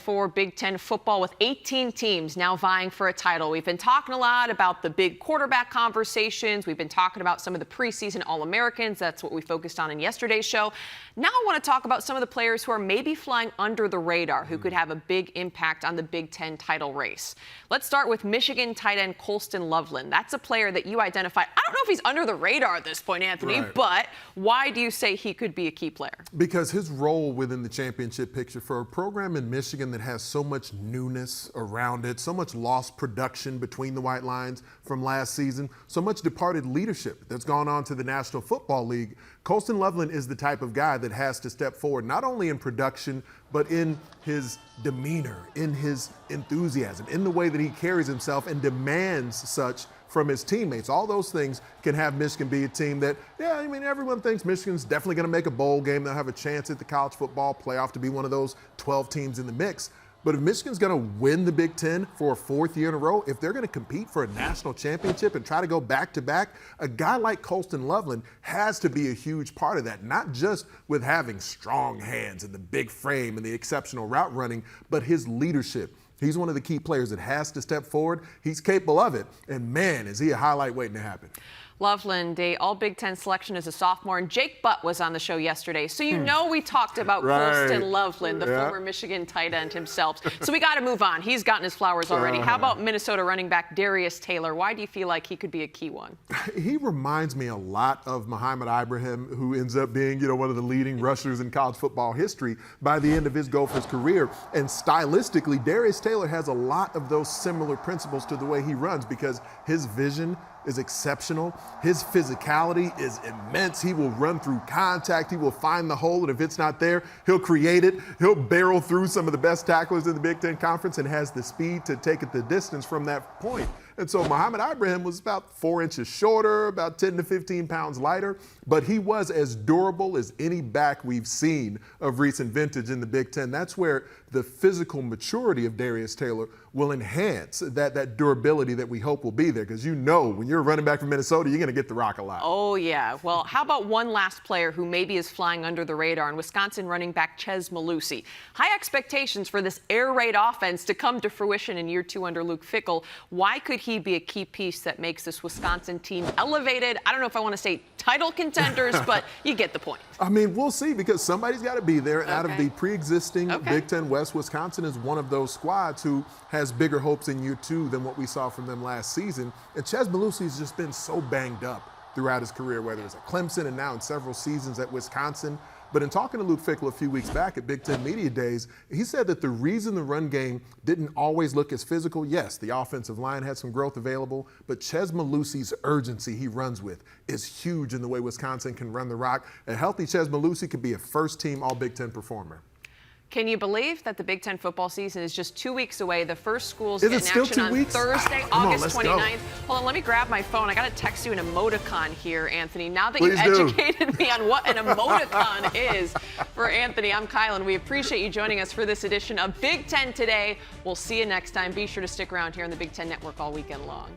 For Big Ten football with 18 teams now vying for a title. We've been talking a lot about the big quarterback conversations. We've been talking about some of the preseason All-Americans. That's what we focused on in yesterday's show. Now I want to talk about some of the players who are maybe flying under the radar, who could have a big impact on the Big Ten title race. Let's start with Michigan tight end Colston Loveland. That's a player that you identified. I don't know if he's under the radar at this point, Anthony, but why do you say he could be a key player? Because his role within the championship picture for a program in Michigan that has so much newness around it, so much lost production between the white lines from last season, so much departed leadership that's gone on to the National Football League. Colston Loveland is the type of guy that has to step forward, not only in production, but in his demeanor, in his enthusiasm, in the way that he carries himself and demands such from his teammates. All those things can have Michigan be a team that, everyone thinks Michigan's definitely going to make a bowl game. They'll have a chance at the college football playoff to be one of those 12 teams in the mix. But if Michigan's going to win the Big Ten for a fourth year in a row, if they're going to compete for a national championship and try to go back-to-back, a guy like Colston Loveland has to be a huge part of that, not just with having strong hands and the big frame and the exceptional route running, but his leadership. He's one of the key players that has to step forward. He's capable of it, and man, is he a highlight waiting to happen. Loveland, a All-Big Ten selection as a sophomore, and Jake Butt was on the show yesterday. So you know we talked about Colston Loveland, the former Michigan tight end himself. So we got to move on. He's gotten his flowers already. How about Minnesota running back Darius Taylor? Why do you feel like he could be a key one? He reminds me a lot of Muhammad Ibrahim, who ends up being, one of the leading rushers in college football history by the end of his Gophers career. And stylistically, Darius Taylor has a lot of those similar principles to the way he runs because his vision is exceptional. His physicality is immense. He will run through contact. He will find the hole, and if it's not there, he'll create it. He'll barrel through some of the best tacklers in the Big Ten Conference and has the speed to take it the distance from that point. And so Muhammad Ibrahim was about 4 inches shorter, about 10 to 15 pounds lighter, but he was as durable as any back we've seen of recent vintage in the Big Ten. That's where the physical maturity of Darius Taylor will enhance that durability that we hope will be there. Because when you're a running back from Minnesota, you're going to get the rock a lot. Oh, yeah. Well, how about one last player who maybe is flying under the radar, and Wisconsin running back Chez Mellusi. High expectations for this air raid offense to come to fruition in year 2 under Luke Fickell. Why could he be a key piece that makes this Wisconsin team elevated? I don't know if I want to say title contenders, but you get the point. We'll see, because somebody's got to be there. And out of the pre-existing Big Ten West, Wisconsin is one of those squads who has bigger hopes in year 2 than what we saw from them last season. And Chez Mellusi has just been so banged up throughout his career, whether it's at Clemson and now in several seasons at Wisconsin. But in talking to Luke Fickell a few weeks back at Big Ten Media Days, he said that the reason the run game didn't always look as physical, yes, the offensive line had some growth available, but Chez Mellusi's urgency he runs with is huge in the way Wisconsin can run the rock. A healthy Chez Mellusi could be a first-team All-Big Ten performer. Can you believe that the Big Ten football season is just 2 weeks away? The first schools get in action on Thursday, August 29th. Hold on, let me grab my phone. I got to text you an emoticon here, Anthony. Now that you've educated me on what an emoticon is for Anthony, I'm Kylan. We appreciate you joining us for this edition of Big Ten Today. We'll see you next time. Be sure to stick around here on the Big Ten Network all weekend long.